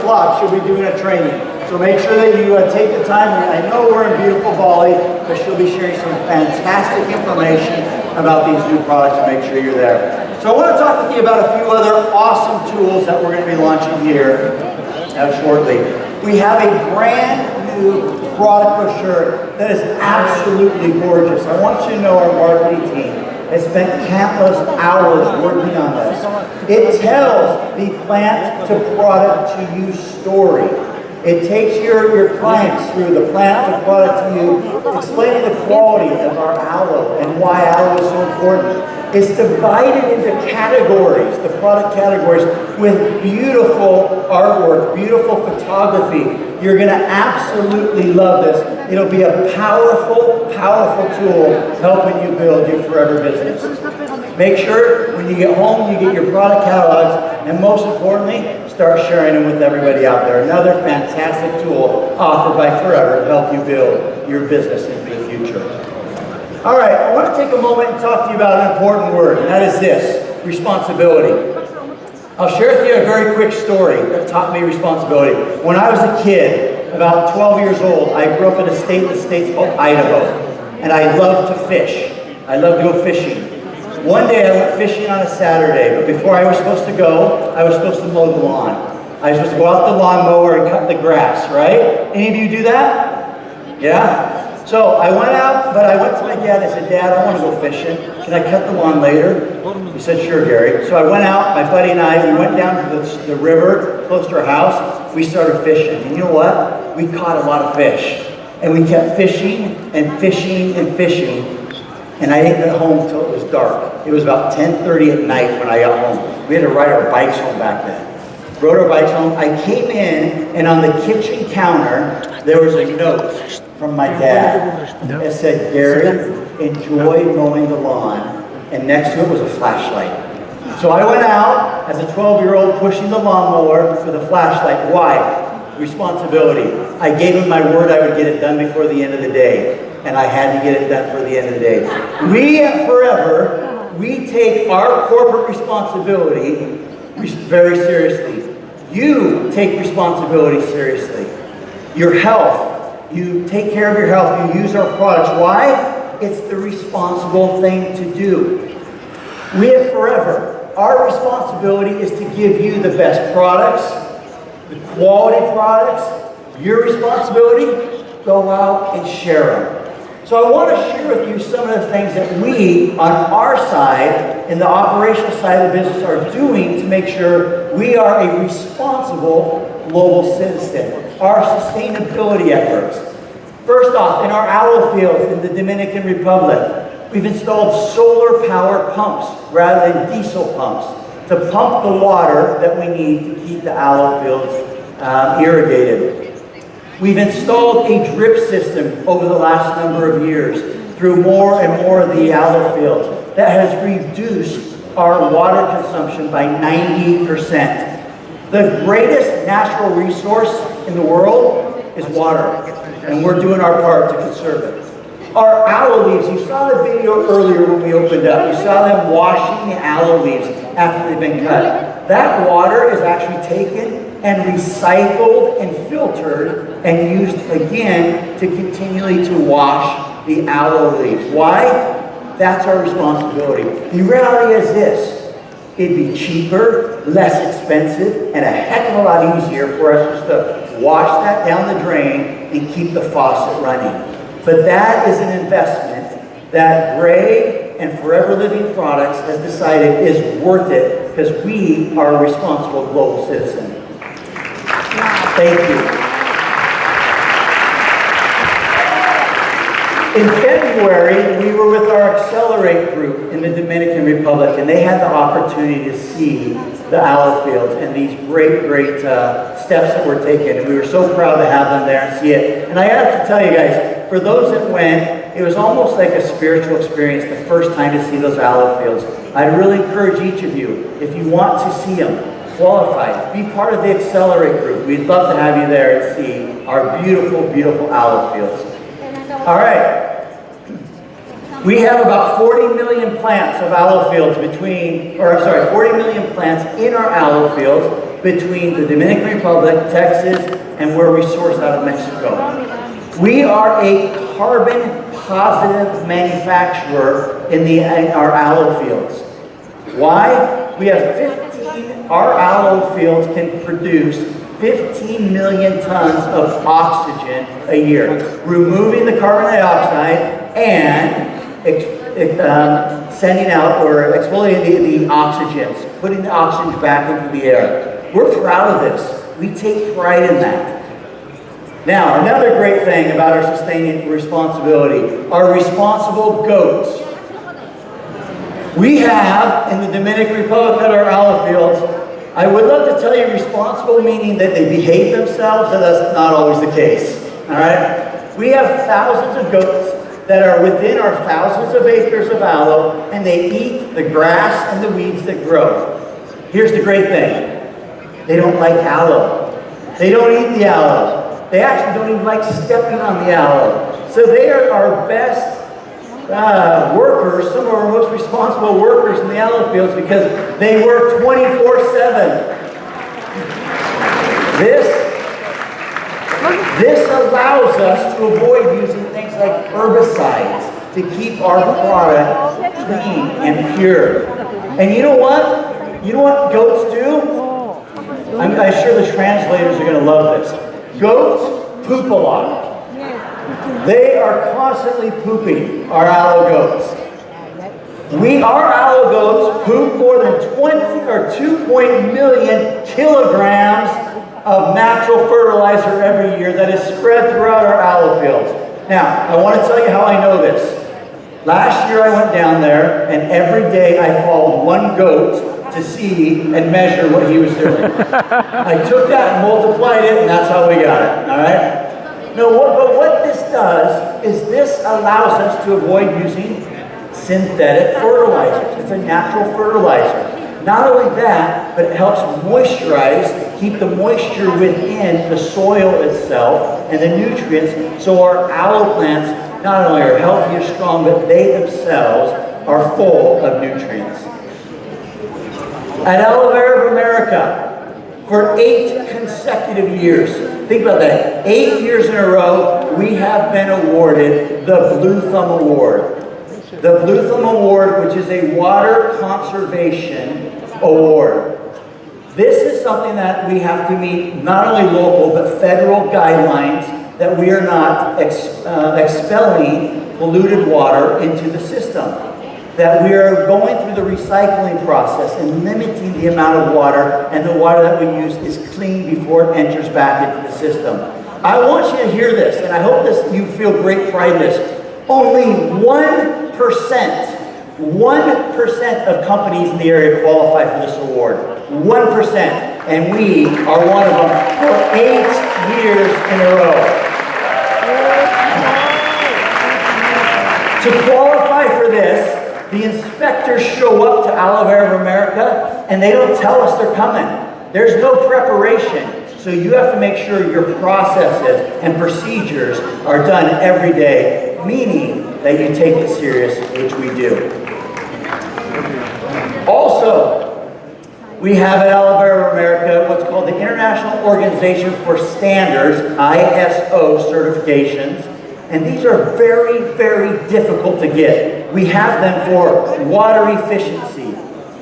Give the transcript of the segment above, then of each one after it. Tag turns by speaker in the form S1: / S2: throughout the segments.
S1: o'clock, she'll be doing a training. So make sure that you take the time. I know we're in beautiful Bali, but she'll be sharing some fantastic information about these new products. Make sure you're there. So I want to talk with you about a few other awesome tools that we're going to be launching here shortly. We have a brand new product brochure that is absolutely gorgeous. I want you to know our marketing team has spent countless hours working on this. It tells the plant to product to use story. It takes your clients through the plant to product to you, explaining the quality of our aloe and why aloe is so important. It's divided into categories, the product categories, with beautiful artwork, beautiful photography. You're going to absolutely love this. It'll be a powerful, powerful tool helping you build your forever business. Make sure when you get home, you get your product catalogs, and most importantly, start sharing them with everybody out there. Another fantastic tool offered by Forever to help you build your business into the future. All right, I want to take a moment and talk to you about an important word, and that is this, responsibility. I'll share with you a very quick story that taught me responsibility. When I was a kid, about 12 years old, I grew up in a state in the States called Idaho, and I loved to fish. I loved to go fishing. One day I went fishing on a Saturday, but before I was supposed to go, I was supposed to mow the lawn. I was supposed to go out the lawnmower and cut the grass, right? Any of you do that? Yeah? So I went out, but I went to my dad and I said, Dad, I want to go fishing. Can I cut the lawn later? He said, sure, Gary. So I went out, my buddy and I, we went down to the river close to our house. We started fishing. And you know what? We caught a lot of fish. And we kept fishing and fishing and fishing. And I didn't get home until it was dark. It was about 10:30 at night when I got home. We had to ride our bikes home back then. Rode our bikes home. I came in, and on the kitchen counter, there was a note from my dad. It said, Gary, enjoy mowing the lawn. And next to it was a flashlight. So I went out as a 12-year-old pushing the lawnmower with a flashlight. Why? Responsibility. I gave him my word I would get it done before the end of the day. And I had to get it done for the end of the day. We at Forever, we take our corporate responsibility very seriously. You take responsibility seriously. Your health, you take care of your health, you use our products. Why? It's the responsible thing to do. We at Forever, our responsibility is to give you the best products, the quality products. Your responsibility, go out and share them. So I want to share with you some of the things that we, on our side, in the operational side of the business, are doing to make sure we are a responsible global citizen. Our sustainability efforts. First off, in our aloe fields in the Dominican Republic, we've installed solar power pumps rather than diesel pumps to pump the water that we need to keep the aloe fields irrigated. We've installed a drip system over the last number of years through more and more of the aloe fields that has reduced our water consumption by 90%. The greatest natural resource in the world is water, and we're doing our part to conserve it. Our aloe leaves, you saw the video earlier when we opened up. You saw them washing the aloe leaves after they've been cut. That water is actually taken and recycled and filtered and used again to continually to wash the aloe leaves. Why? That's our responsibility. The reality is this: it'd be cheaper, less expensive, and a heck of a lot easier for us just to wash that down the drain and keep the faucet running. But that is an investment that Greg and Forever Living Products has decided is worth it because we are a responsible global citizen. Thank you. In February, we were with our Accelerate group in the Dominican Republic, and they had the opportunity to see the aloe fields and these great steps that were taken. And we were so proud to have them there and see it. And I have to tell you guys, for those that went, it was almost like a spiritual experience the first time to see those aloe fields. I'd really encourage each of you, if you want to see them, qualify, be part of the Accelerate group. We'd love to have you there and see our beautiful, beautiful aloe fields. All right. We have about 40 million plants of aloe fields 40 million plants in our aloe fields, between the Dominican Republic, Texas, and where we source out of Mexico. We are a carbon positive manufacturer in our aloe fields. Why? We have our aloe fields can produce 15 million tons of oxygen a year, removing the carbon dioxide and sending out or exfoliating the oxygens, putting the oxygen back into the air. We're proud of this. We take pride in that. Now, another great thing about our sustaining responsibility, our responsible goats. We have, in the Dominican Republic at our aloe fields, I would love to tell you responsible meaning that they behave themselves, and that's not always the case, all right? We have thousands of goats that are within our thousands of acres of aloe, and they eat the grass and the weeds that grow. Here's the great thing. They don't like aloe. They don't eat the aloe. They actually don't even like stepping on the aloe. So they are our best workers, some of our most responsible workers in the aloe fields because they work 24/7. This allows us to avoid using things like herbicides to keep our product clean and pure. And you know what? You know what goats do? I'm sure the translators are going to love this. Goats poop a lot. They are constantly pooping, our aloe goats. Our aloe goats poop more than 2 million kilograms of natural fertilizer every year that is spread throughout our aloe fields. Now, I want to tell you how I know this. Last year I went down there, and every day I followed one goat to see and measure what he was doing. I took that and multiplied it, and that's how we got it, all right? No, but what this does is this allows us to avoid using synthetic fertilizers. It's a natural fertilizer. Not only that, but it helps moisturize, keep the moisture within the soil itself and the nutrients, so our aloe plants not only are healthy and strong, but they themselves are full of nutrients. At Aloe Vera of America, for 8 consecutive years, think about that, 8 years in a row, we have been awarded the Blue Thumb Award. The Blue Thumb Award, which is a water conservation award. This is something that we have to meet not only local, but federal guidelines that we are not expelling polluted water into the system. That we are going through the recycling process and limiting the amount of water, and the water that we use is clean before it enters back into the system. I want you to hear this, and I hope you feel great pride in this. Only 1% of companies in the area qualify for this award. 1%. And we are one of them for 8 years in a row. To qualify for this, the inspectors show up to Aloe Vera of America, and they don't tell us they're coming. There's no preparation. So you have to make sure your processes and procedures are done every day, meaning that you take it serious, which we do. Also, we have at Aloe Vera of America what's called the International Organization for Standards, ISO certifications. And these are very, very difficult to get. We have them for water efficiency,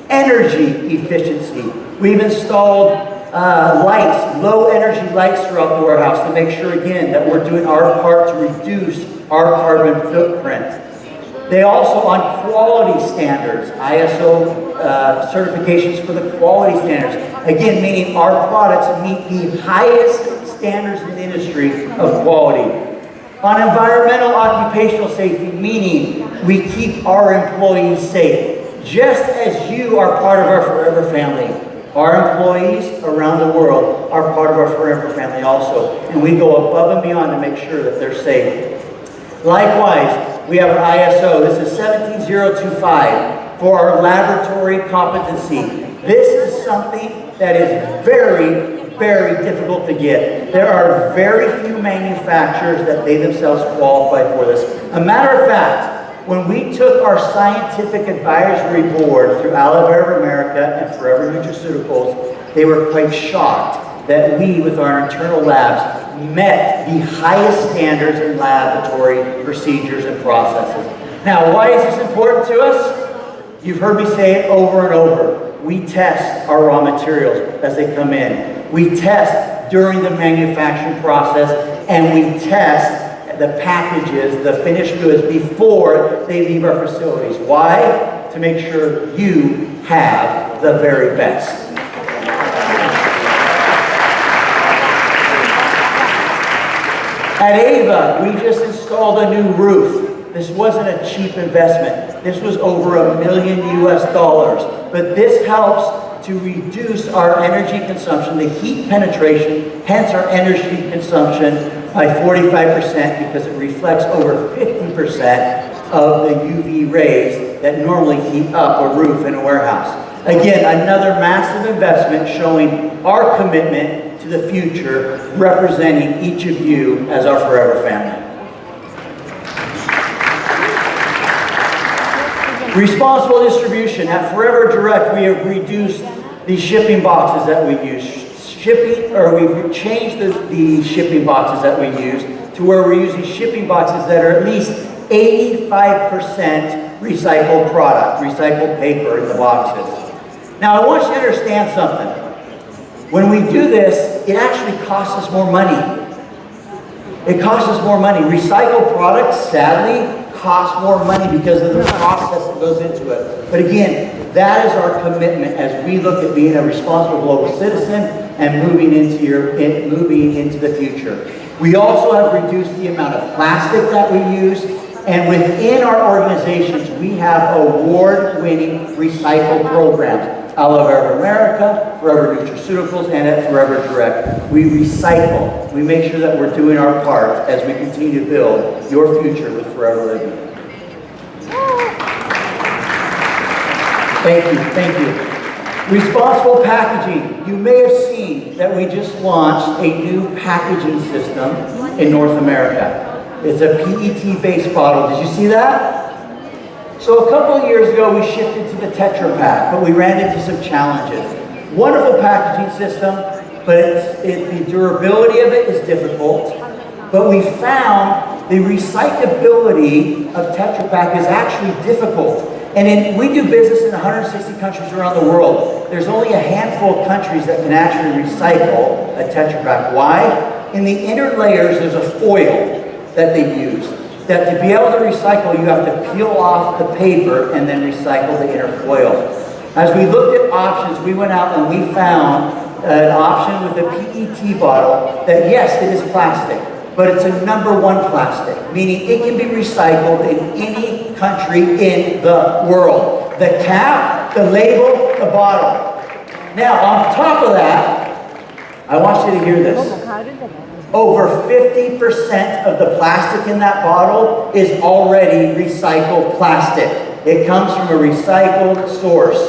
S1: energy efficiency. We've installed lights, low energy lights throughout the warehouse to make sure, again, that we're doing our part to reduce our carbon footprint. They also, on quality standards, ISO certifications for the quality standards. Again, meaning our products meet the highest standards in the industry of quality. On environmental occupational safety, meaning we keep our employees safe. Just as you are part of our Forever family, our employees around the world are part of our Forever family also. And we go above and beyond to make sure that they're safe. Likewise, we have an ISO. This is 17025 for our laboratory competency. This is something that is very, very difficult to get. There are very few manufacturers that they themselves qualify for this. A matter of fact, when we took our scientific advisory board through Aloe Vera of America and Forever Nutraceuticals, they were quite shocked that we, with our internal labs, met the highest standards in laboratory procedures and processes. Now, why is this important to us? You've heard me say it over and over. We test our raw materials as they come in. We test during the manufacturing process, and we test the packages, the finished goods, before they leave our facilities. Why? To make sure you have the very best. At Ava, we just installed a new roof. This wasn't a cheap investment. This was over $1 million US. But this helps to reduce our energy consumption, the heat penetration, hence our energy consumption by 45% because it reflects over 50% of the UV rays that normally heat up a roof in a warehouse. Again, another massive investment showing our commitment to the future, representing each of you as our forever family. Responsible distribution. At Forever Direct, we have reduced the shipping boxes that we use. We've changed the shipping boxes that we use to where we're using shipping boxes that are at least 85% recycled product, recycled paper in the boxes. Now, I want you to understand something. When we do this, it actually costs us more money. It costs us more money. Recycled products, sadly, cost more money because of the process that goes into it. But again, that is our commitment as we look at being a responsible global citizen and moving into the future. We also have reduced the amount of plastic that we use, and within our organizations, we have award-winning recycle programs. I Love Forever America, Forever Nutraceuticals, and at Forever Direct. We recycle. We make sure that we're doing our part as we continue to build your future with Forever Living. Thank you, thank you. Responsible packaging. You may have seen that we just launched a new packaging system in North America. It's a PET-based bottle. Did you see that? So a couple of years ago, we shifted to the Tetra Pak, but we ran into some challenges. Wonderful packaging system, but the durability of it is difficult. But we found the recyclability of Tetra Pak is actually difficult. And we do business in 160 countries around the world. There's only a handful of countries that can actually recycle a Tetra Pak. Why? In the inner layers, there's a foil that they use. That to be able to recycle, you have to peel off the paper and then recycle the inner foil. As we looked at options, we went out and we found an option with a PET bottle that, yes, it is plastic, but it's a #1 plastic, meaning it can be recycled in any country in the world. The cap, the label, the bottle. Now, on top of that, I want you to hear this. Over 50% of the plastic in that bottle is already recycled plastic. It comes from a recycled source.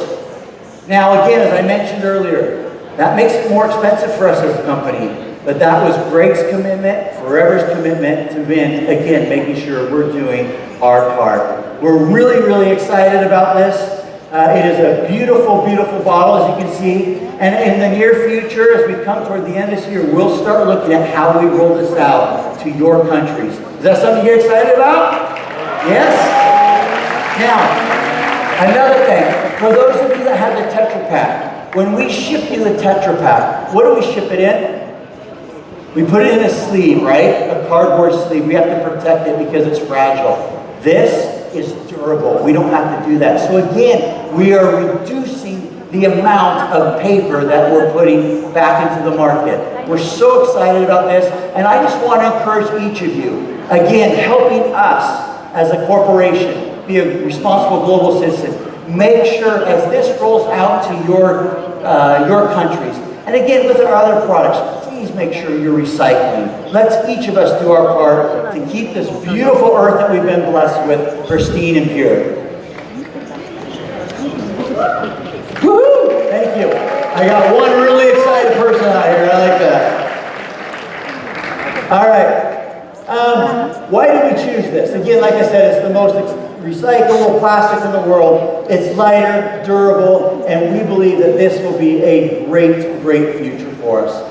S1: Now again, as I mentioned earlier, that makes it more expensive for us as a company. But that was Greg's commitment, Forever's commitment to again, making sure we're doing our part. We're really, really excited about this. It is a beautiful, beautiful bottle, as you can see. And in the near future, as we come toward the end of this year, we'll start looking at how we roll this out to your countries. Is that something you're excited about? Yes? Now, another thing, for those of you that have the Tetra Pak, when we ship you the Tetra Pak, what do we ship it in? We put it in a sleeve, right? A cardboard sleeve. We have to protect it because it's fragile. This is durable. We don't have to do that. So again, we are reducing the amount of paper that we're putting back into the market. We're so excited about this, and I just want to encourage each of you, again, helping us as a corporation be a responsible global citizen. Make sure as this rolls out to your countries, and again with our other products, please make sure you're recycling. Let's each of us do our part to keep this beautiful earth that we've been blessed with pristine and pure. Woohoo! Thank you. I got one really excited person out here. I like that. All right. Why did we choose this? Again, like I said, it's the most recyclable plastic in the world. it's lighter, durable, and we believe that this will be a great, great future for us.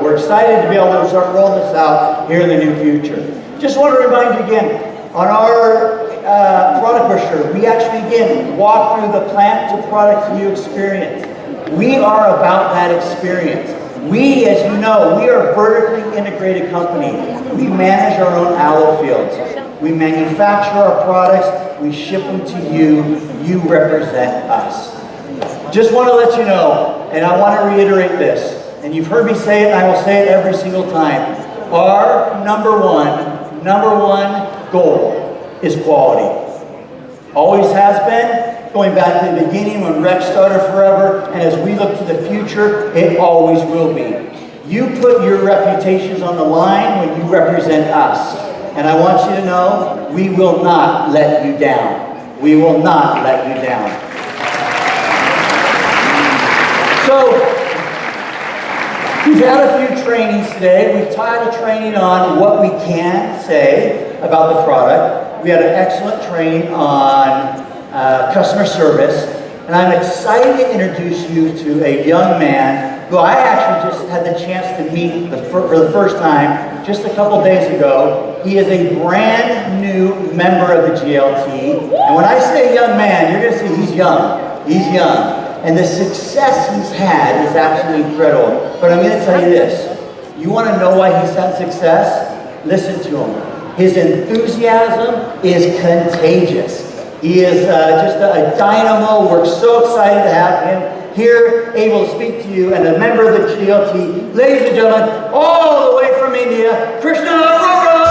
S1: We're excited to be able to start rolling this out here in the near future. Just want to remind you again, on our product brochure, we actually again walk through the plant to product to you experience. We are about that experience. We, as you know, we are a vertically integrated company. We manage our own aloe fields. We manufacture our products, we ship them to you, you represent us. Just want to let you know, and I want to reiterate this, and you've heard me say it, and I will say it every single time. Our number one goal is quality. Always has been, going back to the beginning when Rex started forever, and as we look to the future, it always will be. You put your reputations on the line when you represent us. And I want you to know, we will not let you down. We will not let you down. So, we've had a few trainings today. We've taught a training on what we can say about the product. We had an excellent training on customer service. And I'm excited to introduce you to a young man who I actually just had the chance to meet for the first time just a couple days ago. He is a brand new member of the GLT. And when I say young man, you're going to see he's young. He's young. And the success he's had is absolutely incredible. But I'm going to tell you this. You want to know why he's had success? Listen to him. His enthusiasm is contagious. He is just a dynamo. We're so excited to have him here, able to speak to you, and a member of the GLT. Ladies and gentlemen, all the way from India, Krishna Arora!